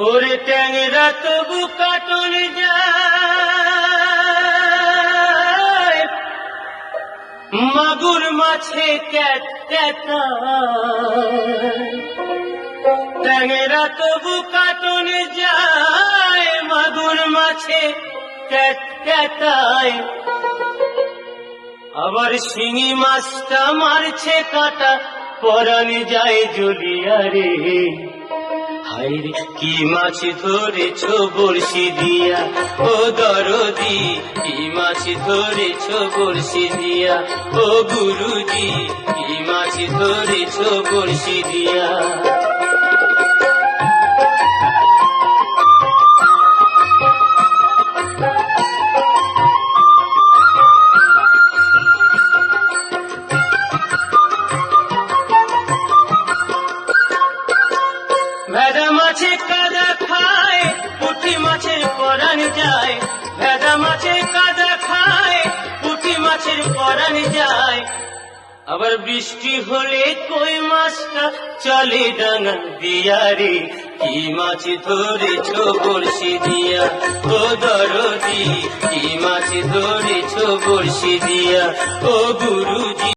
ওরে ট্যাংরা তবু কাটল যায়, মাগুর মাছে ক্যাট ক্যাটায়। ট্যাংরা তবু কাটল যায়, মাগুর মাছে ক্যাট ক্যাটায়। আবার শিঙি মাছটা মারছে কাটা, পরাণ যায় জ্বলিয়া রে। হায়রে কি মাছ ধরেছ বড়শি দিয়া, ও দরদি কি মাছ ধরেছ বড়শি দিয়া, ও গুরুজি কি মাছ ধরেছ বড়শি দিয়া। ভেদা মাছে কাদা খায়, পুঁটি মাছের পরাণ যায়। ভেদা মাছে কাদা খায়, পুঁটি মাছের পরাণ যায়। আবার বৃষ্টি হলে কই মাছটা চলে ডাঙা দিয়া রে। কি মাছ ধরেছ বড়শি দিয়া, ও দরদি কি মাছ ধরেছ বড়শি দিয়া, ও গুরুজি।